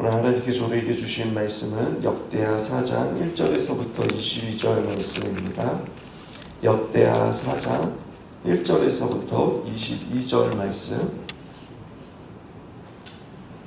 오늘 하나님께서 우리에게 주신 말씀은 역대하 4장 1절에서부터 22절 말씀입니다. 역대하 4장 1절에서부터 22절 말씀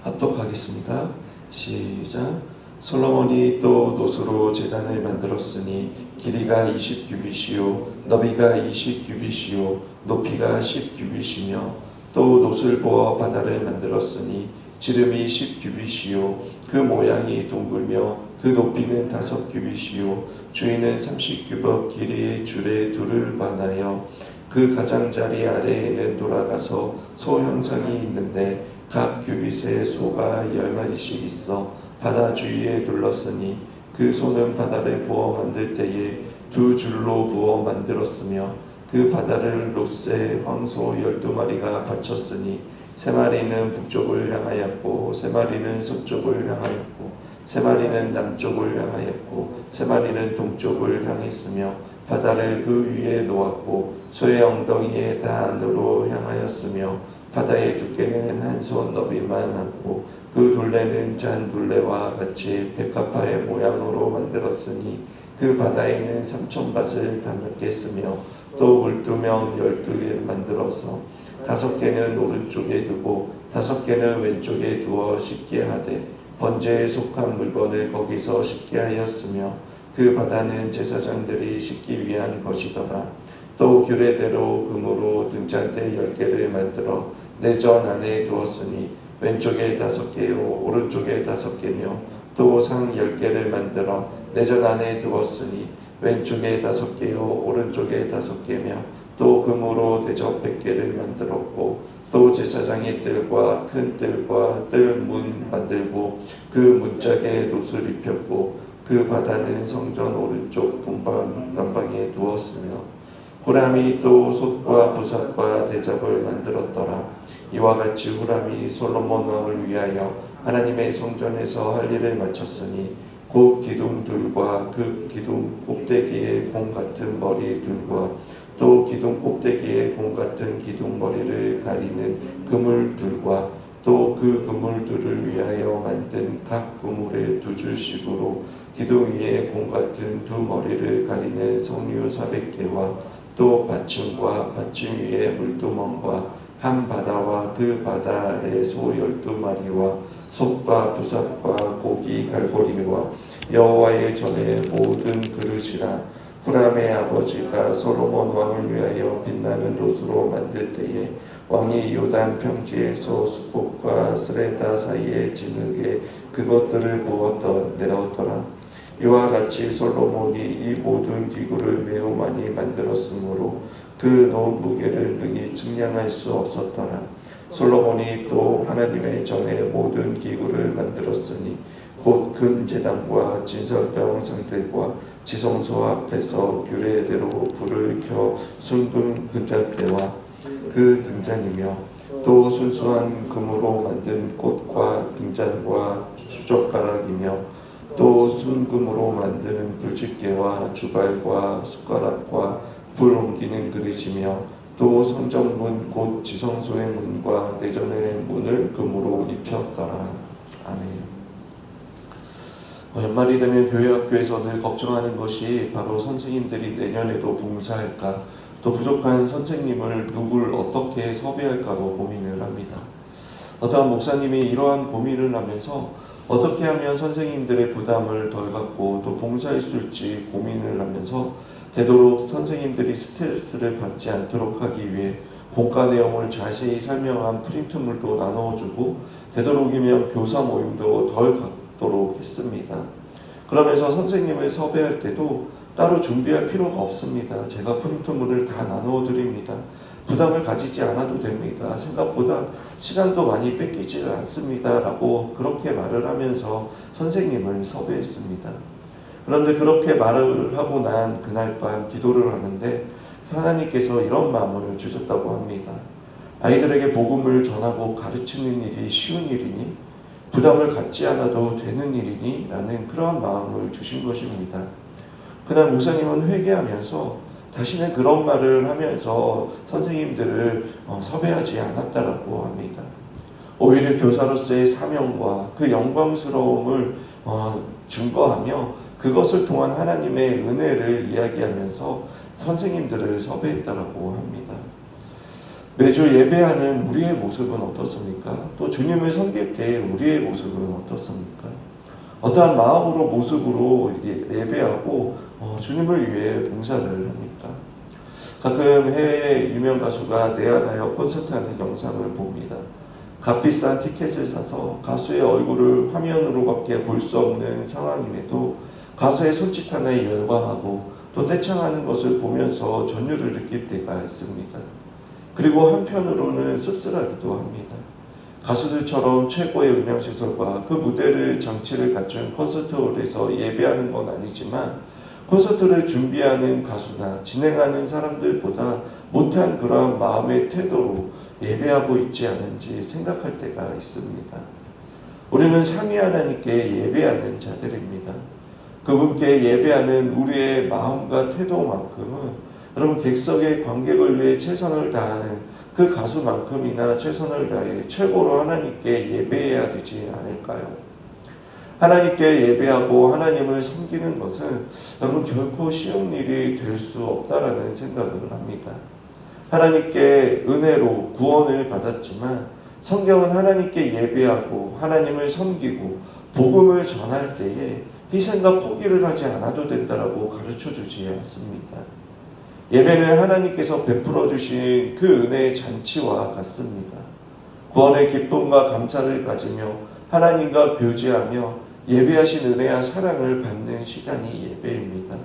합독하겠습니다. 시작. 솔로몬이 또 노수로 제단을 만들었으니 길이가 20규빗이요 너비가 20규빗이요 높이가 10규빗이며 또 노술 부어 바다를 만들었으니 지름이 10규빗이요 그 모양이 둥글며 그 높이는 5규빗이요 주위는 30규빗 길이의 줄에 둘을 반하여 그 가장자리 아래에는 돌아가서 소 형상이 있는데 각 규빗에 소가 10마리씩 있어 바다 주위에 둘렀으니 그 소는 바다를 부어 만들 때에 두 줄로 부어 만들었으며 그 바다를 롯세 황소 12마리가 바쳤으니 3마리는 북쪽을 향하였고 3마리는 서쪽을 향하였고 3마리는 남쪽을 향하였고 3마리는 동쪽을 향했으며 바다를 그 위에 놓았고 소의 엉덩이에 다 안으로 향하였으며 바다의 두께는 한 손 너비만 하고 그 둘레는 잔 둘레와 같이 백합화의 모양으로 만들었으니 그 바다에는 3,000밭을 담겠으며 또 물두멍 12개를 만들어서 5개는 오른쪽에 두고 5개는 왼쪽에 두어 씻게 하되 번제에 속한 물건을 거기서 씻게 하였으며 그 바다는 제사장들이 씻기 위한 것이더라. 또 규례대로 금으로 등잔대 10개를 만들어 내전 안에 두었으니 왼쪽에 5개요 오른쪽에 5개며 또 상 10개를 만들어 내전 안에 두었으니 왼쪽에 5개요 오른쪽에 5개며 또 금으로 대접 100개를 만들었고 또 제사장의 뜰과 큰 뜰과 뜰문 만들고 그 문짝에 놋을 입혔고 그 바다는 성전 오른쪽 동방 남방에 두었으며 후람이 또 솥과 부삽과 대접을 만들었더라. 이와 같이 후람이 솔로몬 왕을 위하여 하나님의 성전에서 할 일을 마쳤으니 곧 기둥들과 그 기둥 꼭대기에 공 같은 머리들과 또 기둥 꼭대기에 공 같은 기둥 머리를 가리는 그물들과 또 그 그물들을 위하여 만든 각 그물의 2줄씩으로 기둥 위에 공 같은 2 머리를 가리는 석류 400개와 또 받침과 받침 위에 물두멍과 한 바다와 그 바다 아래 소 12마리와 솥과 부삽과 고기 갈고리와 여호와의 전의 모든 그릇이라. 후람의 아버지가 솔로몬 왕을 위하여 빛나는 놋으로 만들 때에 왕이 요단 평지에서 수꽃과 스레다 사이의 진흙에 그것들을 내었더라. 이와 같이 솔로몬이 이 모든 기구를 매우 많이 만들었으므로 그 놓은 무게를 능히 측량할 수 없었더라. 솔로몬이 또 하나님의 전에 모든 기구를 만들었으니 곧 큰 제단과 진설병 상들과 지성소 앞에서 규례대로 불을 켜 순금 등잔대와 그 등잔이며 또 순수한 금으로 만든 꽃과 등잔과 수젓가락이며 또 순금으로 만드는 불집게와 주발과 숟가락과 불 옮기는 그릇이며 또 성전문 곧 지성소의 문과 내전의 문을 금으로 입혔더라. 아멘. 연말이 되면 교회학교에서 늘 걱정하는 것이 바로 선생님들이 내년에도 봉사할까, 또 부족한 선생님을 누굴 어떻게 섭외할까로 고민을 합니다. 어떠한 목사님이 이러한 고민을 하면서 어떻게 하면 선생님들의 부담을 덜 갖고 또 봉사할 수 있을지 고민을 하면서 되도록 선생님들이 스트레스를 받지 않도록 하기 위해 공과 내용을 자세히 설명한 프린트물도 나눠주고 되도록이면 교사 모임도 덜 갖도록 했습니다. 그러면서 선생님을 섭외할 때도 따로 준비할 필요가 없습니다. 제가 프린트물을 다 나눠드립니다. 부담을 가지지 않아도 됩니다. 생각보다 시간도 많이 뺏기지 않습니다. 라고 그렇게 말을 하면서 선생님을 섭외했습니다. 그런데 그렇게 말을 하고 난 그날 밤 기도를 하는데 하나님께서 이런 마음을 주셨다고 합니다. 아이들에게 복음을 전하고 가르치는 일이 쉬운 일이니? 부담을 갖지 않아도 되는 일이니? 라는 그러한 마음을 주신 것입니다. 그날 목사님은 회개하면서 다시는 그런 말을 하면서 선생님들을 섭외하지 않았다라고 합니다. 오히려 교사로서의 사명과 그 영광스러움을 증거하며 그것을 통한 하나님의 은혜를 이야기하면서 선생님들을 섭외했다고 합니다. 매주 예배하는 우리의 모습은 어떻습니까? 또 주님을 섬길 때 우리의 모습은 어떻습니까? 어떠한 마음으로 모습으로 예배하고 주님을 위해 봉사를 합니까? 가끔 해외 유명 가수가 내한하여 콘서트하는 영상을 봅니다. 값비싼 티켓을 사서 가수의 얼굴을 화면으로밖에 볼 수 없는 상황임에도 가수의 손짓 하나에 열광하고 또 떼창하는 것을 보면서 전율을 느낄 때가 있습니다. 그리고 한편으로는 씁쓸하기도 합니다. 가수들처럼 최고의 음향시설과 그 무대를 장치를 갖춘 콘서트홀에서 예배하는 건 아니지만 콘서트를 준비하는 가수나 진행하는 사람들보다 못한 그러한 마음의 태도로 예배하고 있지 않은지 생각할 때가 있습니다. 우리는 삼위 하나님께 예배하는 자들입니다. 그분께 예배하는 우리의 마음과 태도만큼은 여러분 객석의 관객을 위해 최선을 다하는 그 가수만큼이나 최선을 다해 최고로 하나님께 예배해야 되지 않을까요? 하나님께 예배하고 하나님을 섬기는 것은 여러분 결코 쉬운 일이 될 수 없다라는 생각을 합니다. 하나님께 은혜로 구원을 받았지만 성경은 하나님께 예배하고 하나님을 섬기고 복음을 전할 때에 희생과 포기를 하지 않아도 된다라고 가르쳐주지 않습니다. 예배는 하나님께서 베풀어 주신 그 은혜의 잔치와 같습니다. 구원의 기쁨과 감사를 가지며 하나님과 교제하며 예배하신 은혜와 사랑을 받는 시간이 예배입니다.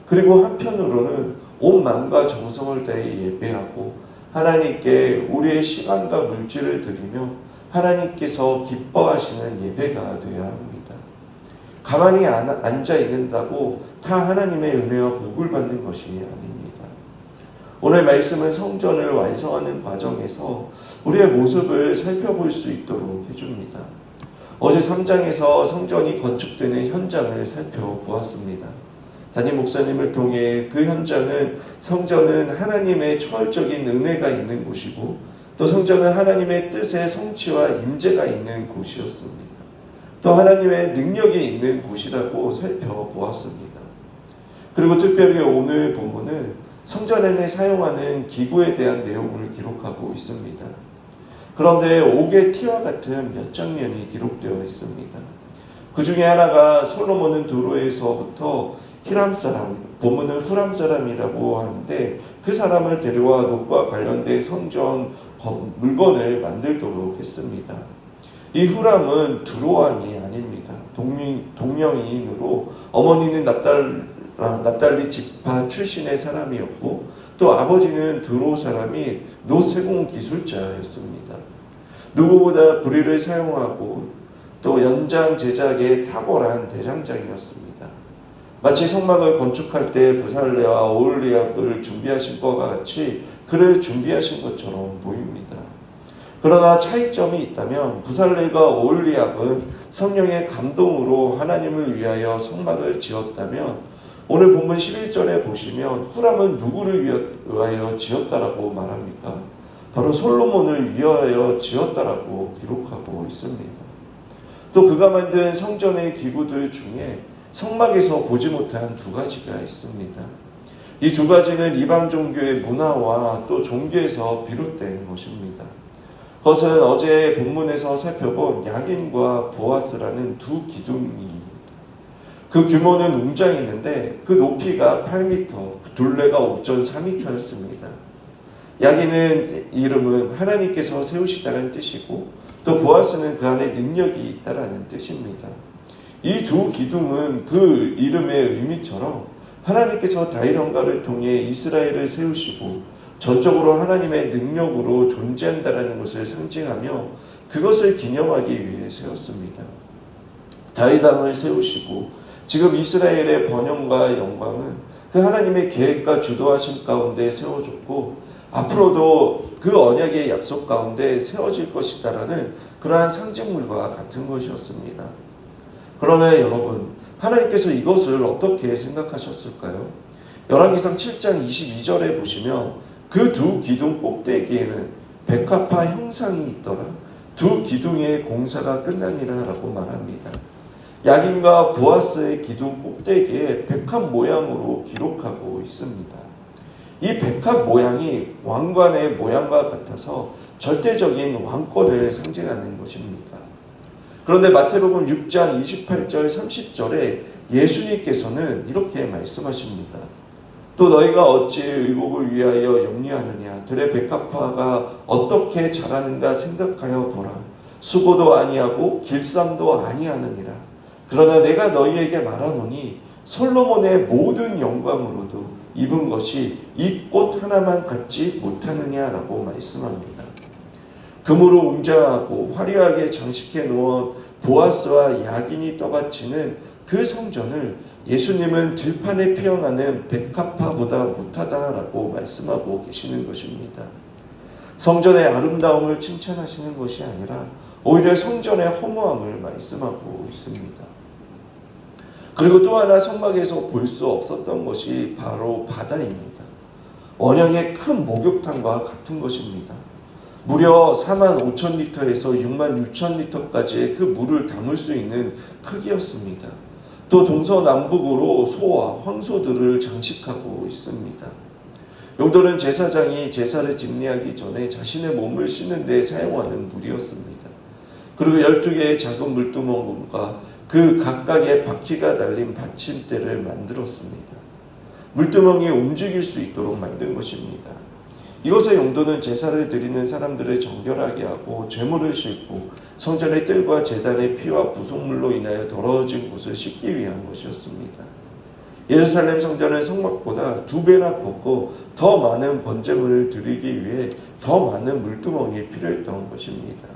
그리고 한편으로는 온 마음과 정성을 다해 예배하고 하나님께 우리의 시간과 물질을 드리며 하나님께서 기뻐하시는 예배가 되어야 합니다. 가만히 앉아 있는다고 다 하나님의 은혜와 복을 받는 것이 아닙니다. 오늘 말씀은 성전을 완성하는 과정에서 우리의 모습을 살펴볼 수 있도록 해줍니다. 어제 3장에서 성전이 건축되는 현장을 살펴보았습니다. 담임 목사님을 통해 그 현장은 성전은 하나님의 초월적인 은혜가 있는 곳이고 또 성전은 하나님의 뜻의 성취와 임재가 있는 곳이었습니다. 또 하나님의 능력이 있는 곳이라고 살펴보았습니다. 그리고 특별히 오늘 본문은 성전 안에 사용하는 기구에 대한 내용을 기록하고 있습니다. 그런데 옥의 티와 같은 몇 장면이 기록되어 있습니다. 그 중에 하나가 솔로몬은 두로에서부터 히람 사람, 본문은 후람 사람이라고 하는데 그 사람을 데려와 놋과 관련된 성전 물건을 만들도록 했습니다. 이 후람은 두로왕이 아닙니다. 동명이인으로 어머니는 납달리 지파 출신의 사람이었고 또 아버지는 두로 사람이 놋 세공 기술자였습니다. 누구보다 구리를 사용하고 또 연장 제작에 탁월한 대장장이었습니다. 마치 성막을 건축할 때 부살레와 오홀리압을 준비하신 것과 같이 그를 준비하신 것처럼 보입니다. 그러나 차이점이 있다면 부살레가 오홀리압은 성령의 감동으로 하나님을 위하여 성막을 지었다면 오늘 본문 11절에 보시면 후람은 누구를 위하여 지었다라고 말합니까? 바로 솔로몬을 위하여 지었다라고 기록하고 있습니다. 또 그가 만든 성전의 기구들 중에 성막에서 보지 못한 두 가지가 있습니다. 이 두 가지는 이방 종교의 문화와 또 종교에서 비롯된 것입니다. 그것은 어제 본문에서 살펴본 야긴과 보아스라는 두 기둥입니다. 그 규모는 웅장했는데 그 높이가 8m, 둘레가 5.4m였습니다. 야긴은 이름은 하나님께서 세우시다는 뜻이고 또 보아스는 그 안에 능력이 있다라는 뜻입니다. 이 두 기둥은 그 이름의 의미처럼 하나님께서 다윗왕가를 통해 이스라엘을 세우시고 전적으로 하나님의 능력으로 존재한다라는 것을 상징하며 그것을 기념하기 위해 세웠습니다. 다윗왕을 세우시고 지금 이스라엘의 번영과 영광은 그 하나님의 계획과 주도하심 가운데 세워졌고 앞으로도 그 언약의 약속 가운데 세워질 것이다라는 그러한 상징물과 같은 것이었습니다. 그러나 여러분, 하나님께서 이것을 어떻게 생각하셨을까요? 열왕기상 7장 22절에 보시면 그 두 기둥 꼭대기에는 백합화 형상이 있더라. 두 기둥의 공사가 끝나니라라고 말합니다. 야긴과 보아스의 기둥 꼭대기에 백합 모양으로 기록하고 있습니다. 이 백합 모양이 왕관의 모양과 같아서 절대적인 왕권을 상징하는 것입니다. 그런데 마태복음 6장 28절 30절에 예수님께서는 이렇게 말씀하십니다. 또 너희가 어찌 의복을 위하여 염려하느냐. 들의 백합화가 어떻게 자라는가 생각하여 보라. 수고도 아니하고 길쌈도 아니하느니라. 그러나 내가 너희에게 말하노니 솔로몬의 모든 영광으로도 입은 것이 이 꽃 하나만 갖지 못하느냐라고 말씀합니다. 금으로 웅장하고 화려하게 장식해 놓은 보아스와 야긴이 떠받치는 그 성전을 예수님은 들판에 피어나는 백합화보다 못하다라고 말씀하고 계시는 것입니다. 성전의 아름다움을 칭찬하시는 것이 아니라 오히려 성전의 허무함을 말씀하고 있습니다. 그리고 또 하나 성막에서 볼 수 없었던 것이 바로 바다입니다. 원형의 큰 목욕탕과 같은 것입니다. 무려 45,000리터에서 66,000리터까지의 그 물을 담을 수 있는 크기였습니다. 또 동서남북으로 소와 황소들을 장식하고 있습니다. 용도는 제사장이 제사를 집례하기 전에 자신의 몸을 씻는 데 사용하는 물이었습니다. 그리고 12개의 작은 물두멍과 그 각각의 바퀴가 달린 받침대를 만들었습니다. 물두멍이 움직일 수 있도록 만든 것입니다. 이것의 용도는 제사를 드리는 사람들을 정결하게 하고 죄물을 싣고 성전의 뜰과 제단의 피와 부속물로 인하여 더러워진 곳을 씻기 위한 것이었습니다. 예루살렘 성전은 성막보다 2배나 컸고 더 많은 번제물을 드리기 위해 더 많은 물두멍이 필요했던 것입니다.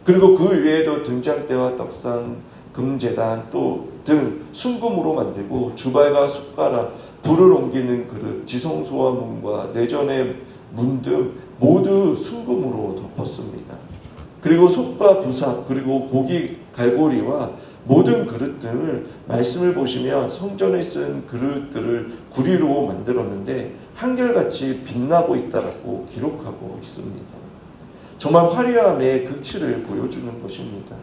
그리고 그 위에도 등잔대와 떡상, 금제단 또 등 순금으로 만들고 주발과 숟가락, 불을 옮기는 그릇, 지성소와 문과 내전의 문 등 모두 순금으로 덮었습니다. 그리고 솥과 부삽 그리고 고기 갈고리와 모든 그릇 등을 말씀을 보시면 성전에 쓴 그릇들을 구리로 만들었는데 한결같이 빛나고 있다라고 기록하고 있습니다. 정말 화려함의 극치를 보여주는 것입니다.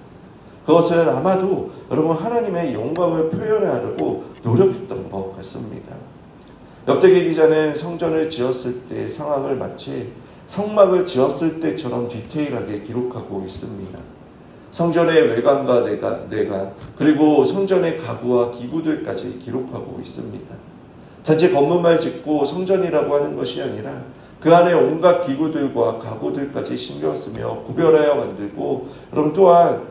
그것은 아마도 여러분 하나님의 영광을 표현하려고 노력했던 것 같습니다. 역대기 기자는 성전을 지었을 때 상황을 마치 성막을 지었을 때처럼 디테일하게 기록하고 있습니다. 성전의 외관과 내관 그리고 성전의 가구와 기구들까지 기록하고 있습니다. 단지 건물만 짓고 성전이라고 하는 것이 아니라 그 안에 온갖 기구들과 가구들까지 신경 쓰며 구별하여 만들고 여러분 또한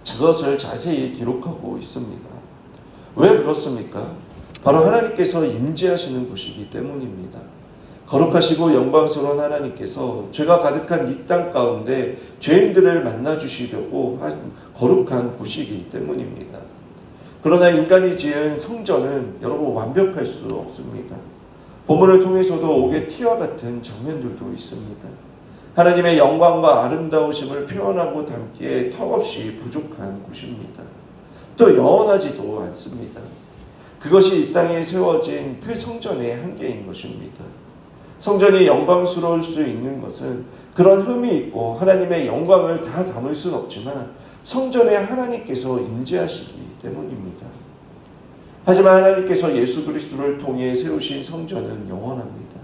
그것을 자세히 기록하고 있습니다. 왜 그렇습니까? 바로 하나님께서 임재하시는 곳이기 때문입니다. 거룩하시고 영광스러운 하나님께서 죄가 가득한 이 땅 가운데 죄인들을 만나주시려고 한 거룩한 곳이기 때문입니다. 그러나 인간이 지은 성전은 여러분 완벽할 수 없습니다. 본문을 통해서도 옥의 티와 같은 장면들도 있습니다. 하나님의 영광과 아름다우심을 표현하고 담기에 턱없이 부족한 곳입니다. 또 영원하지도 않습니다. 그것이 이 땅에 세워진 그 성전의 한계인 것입니다. 성전이 영광스러울 수 있는 것은 그런 흠이 있고 하나님의 영광을 다 담을 수는 없지만 성전에 하나님께서 임재하시기 때문입니다. 하지만 하나님께서 예수 그리스도를 통해 세우신 성전은 영원합니다.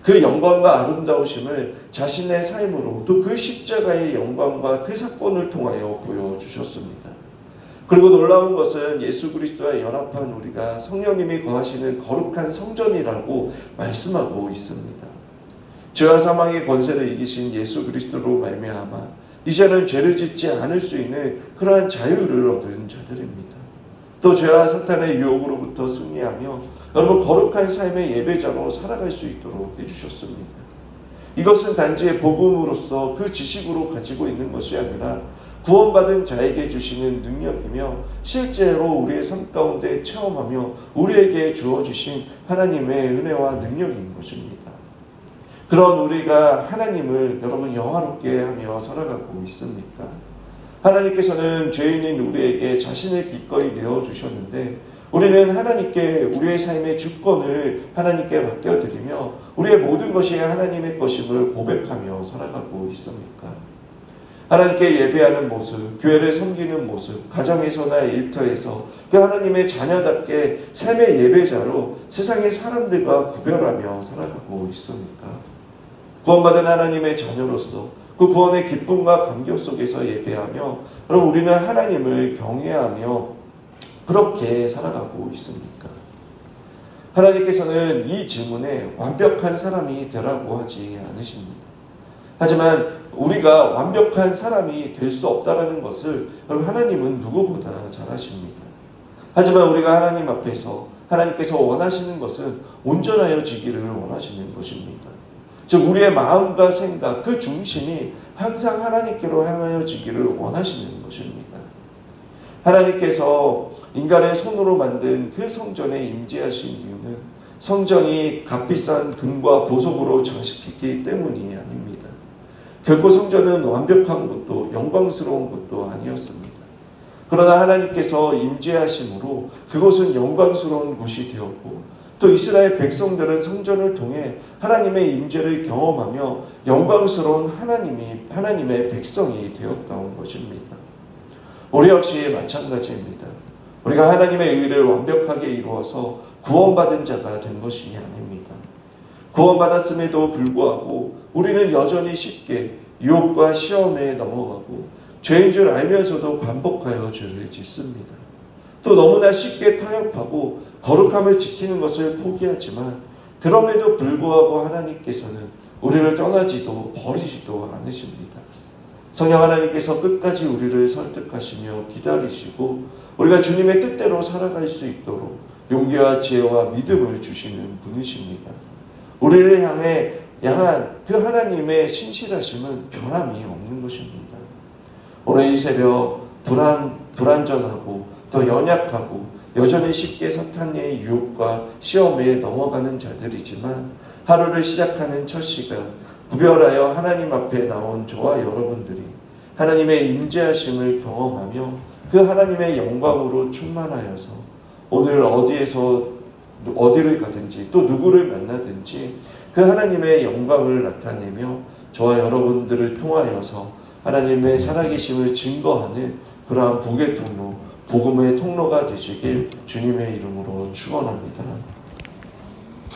그 영광과 아름다우심을 자신의 삶으로 또 그 십자가의 영광과 그 사건을 통하여 보여주셨습니다. 그리고 놀라운 것은 예수 그리스도와 연합한 우리가 성령님이 거하시는 거룩한 성전이라고 말씀하고 있습니다. 죄와 사망의 권세를 이기신 예수 그리스도로 말미암아 이제는 죄를 짓지 않을 수 있는 그러한 자유를 얻은 자들입니다. 또 죄와 사탄의 유혹으로부터 승리하며 여러분 거룩한 삶의 예배자로 살아갈 수 있도록 해주셨습니다. 이것은 단지 복음으로서 그 지식으로 가지고 있는 것이 아니라 구원받은 자에게 주시는 능력이며 실제로 우리의 삶 가운데 체험하며 우리에게 주어주신 하나님의 은혜와 능력인 것입니다. 그런 우리가 하나님을 여러분 영화롭게 하며 살아가고 있습니까? 하나님께서는 죄인인 우리에게 자신을 기꺼이 내어주셨는데 우리는 하나님께 우리의 삶의 주권을 하나님께 맡겨드리며 우리의 모든 것이 하나님의 것임을 고백하며 살아가고 있습니까? 하나님께 예배하는 모습, 교회를 섬기는 모습, 가정에서나 일터에서 그 하나님의 자녀답게 삶의 예배자로 세상의 사람들과 구별하며 살아가고 있습니까? 구원받은 하나님의 자녀로서 그 구원의 기쁨과 감격 속에서 예배하며 그럼 우리는 하나님을 경외하며 그렇게 살아가고 있습니까? 하나님께서는 이 질문에 완벽한 사람이 되라고 하지 않으십니다. 하지만 우리가 완벽한 사람이 될 수 없다는 것을 하나님은 누구보다 잘 아십니다. 하지만 우리가 하나님 앞에서 하나님께서 원하시는 것은 온전하여지기를 원하시는 것입니다. 즉 우리의 마음과 생각 그 중심이 항상 하나님께로 향하여지기를 원하시는 것입니다. 하나님께서 인간의 손으로 만든 그 성전에 임재하신 이유는 성전이 값비싼 금과 보석으로 장식했기 때문이 아닙니다. 결코 성전은 완벽한 것도 영광스러운 것도 아니었습니다. 그러나 하나님께서 임재하심으로 그곳은 영광스러운 곳이 되었고 또 이스라엘 백성들은 성전을 통해 하나님의 임재를 경험하며 영광스러운 하나님의 백성이 되었던 것입니다. 우리 역시 마찬가지입니다. 우리가 하나님의 의를 완벽하게 이루어서 구원받은 자가 된 것이 아닙니다. 구원받았음에도 불구하고 우리는 여전히 쉽게 유혹과 시험에 넘어가고 죄인 줄 알면서도 반복하여 죄를 짓습니다. 또 너무나 쉽게 타협하고 거룩함을 지키는 것을 포기하지만 그럼에도 불구하고 하나님께서는 우리를 떠나지도 버리지도 않으십니다. 성령 하나님께서 끝까지 우리를 설득하시며 기다리시고 우리가 주님의 뜻대로 살아갈 수 있도록 용기와 지혜와 믿음을 주시는 분이십니다. 우리를 향한 그 하나님의 신실하심은 변함이 없는 것입니다. 오늘 이 새벽 불안전하고 더 연약하고 여전히 쉽게 사탄의 유혹과 시험에 넘어가는 자들이지만 하루를 시작하는 첫 시간 구별하여 하나님 앞에 나온 저와 여러분들이 하나님의 임재하심을 경험하며 그 하나님의 영광으로 충만하여서 오늘 어디를 가든지 또 누구를 만나든지 그 하나님의 영광을 나타내며 저와 여러분들을 통하여서 하나님의 살아계심을 증거하는 그러한 복의 통로, 복음의 통로가 되시길 주님의 이름으로 축원합니다.